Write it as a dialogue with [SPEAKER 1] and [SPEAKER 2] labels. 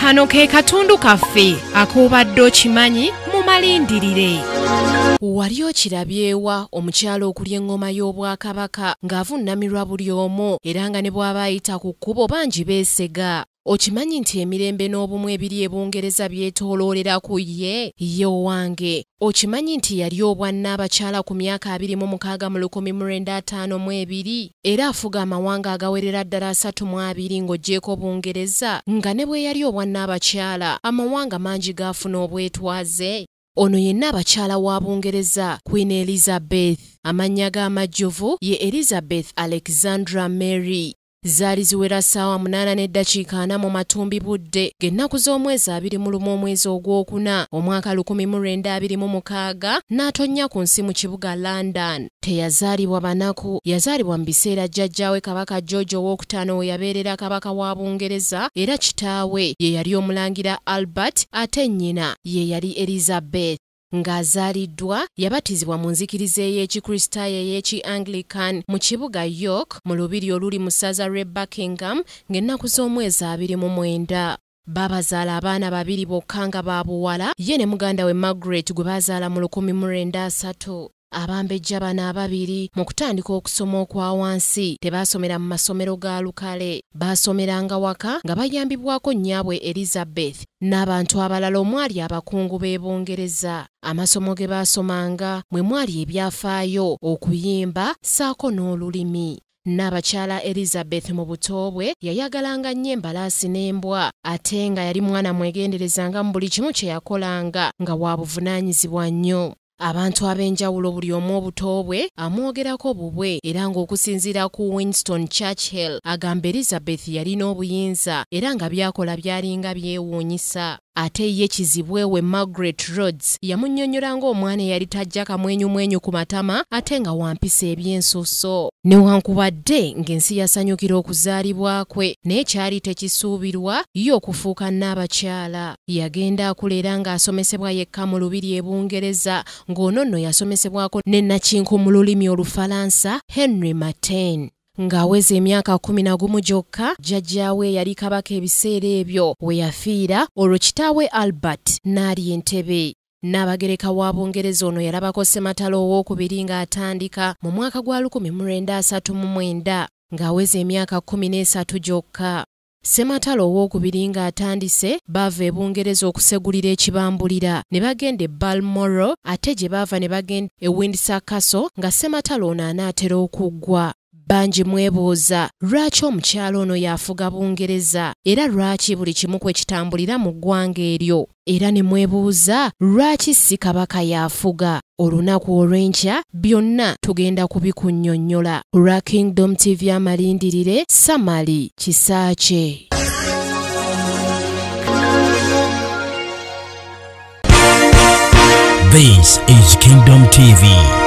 [SPEAKER 1] Kano ke katundu kaffe akobadde okimanyi mu malindirire. Wali okirabyewa omukyalo okulya engoma y'Obwakabaka ng'avunnamirwa buli omu era nga ne bw'aba ayita ku kkubo bangi beesega. Okimanyi nti emirembe n'obumu ebiri e Bungereza byetooloolera ku ye owange. Okimanyi nti yali obwannabakyala ku myaka 26 mu 1952 era afuga amawanga agawerera ddala 32 ng'oggyeko Bungereza nga ne bwe yali obwannabakyala amawanga mangi gaafuna obwetwaze. Ono yenna abakyala wa Bungereza Queen Elizabeth. Amannya g'amajjuvu ye Elizabeth Alexandra Mary. Zaali ziwera ssaawa 8:40 mu matumbi budde ng'ennaku z'omwezi 21 omwezi ogwokuna omwaka 1926 n'atonnya ku nsi mu kibuga London. Teyazaalibwa banaku, yazaalibwa mu biseera jjajjaawe Kabaka George II we yabeerera kabaka wa Bungereza era kitaawe ye yali omulangira Albert ate nnyina ye yali Elizabeth. Ng'azaaliddwa yabatizibwa mu nzikiriza ey'Ekikristaayo ey'Eki-Anglican mu kibuga York mu lubiri oluli mu ssaza lw'e Buckingham ng'ennaku z'omwezi 29. Baabazaala abaana babiri bokka nga baabuwala ye ne muganda we Margaret gwe baazaala mu 1903. Abambejja bano ababiri mu kutandika okusoma okwa wansi tebaasomera mu masomero ga lukale. Baasomeranga waka nga bayambibwako nnyabwe Elizabeth n'abantu abalala omwali abakungu b'e Bungereza. Amasomo ge baasomanga mwe mwali ebyafaayo, okuyimba ssaako n'olulimi. N'abakyala Elizabeth mu buto bwe yayagalanga nnyo embalaasi n'embwa ate nga yali mwana mwegenderezanga mu buli kimu kye yakolanga nga wa buvunaanyizibwa nnyo. Abantu ab'enjawulo buli omu obuto bwe amwogerako bubwe era ng'okusinziira ku Winston Churchill agamba Elizabeth yalina obuyinza era nga byakola byalinga byewuunyisa. Ate ye kizibwe we Margaret Rhodes yamunnyonnyola ng'omwana eyali tajja kamwenyumwenyu ku matama ate nga wampisa eby'ensusso. Newankubadde ng'ensi yasanyukira okuzaalibwa kwe naye kyali tekisuubirwa ye okufuuka nnaabakyala. Yagenda akula era ng'asomesebwa yekka mu lubiri e Bungereza ng'ono nno yasomesebwako ne nnakinku mu lulimi Olufalansa Henry Martin. Ng'aweza emyaka 11 gyokka jjajjaawe yali kabaka ebiseera ebyo we yafiira olwo kitaawe Albert n'ali entebe. Nnaabagereka wa Bungereza ono yalabako Ssematalo owookubiri ng'atandika mu mwaka gwa 1939 ng'aweza emyaka 13 gyokka. Ssematalo owookubiri ng'atandise baava e Bungereza okusegulira ekibambulira ne bagenda e Balmoral ate gye baava ne bagenda e Windsor Castle nga Ssematalo ono anaatera okuggwa. Bangi mwebuuza lwaki omukyalo ono yafuga Bungereza era lwaki buli kimu kwe kitambulira mu ggwanga eryo, era ne mwebuuza lwaki si kabaka yafuga. Olunaku olw'enkya byonna tugenda kubikunnyonnyola. Olwa Kingdom TV amalindirire Samali Kisaache.
[SPEAKER 2] This is Kingdom TV.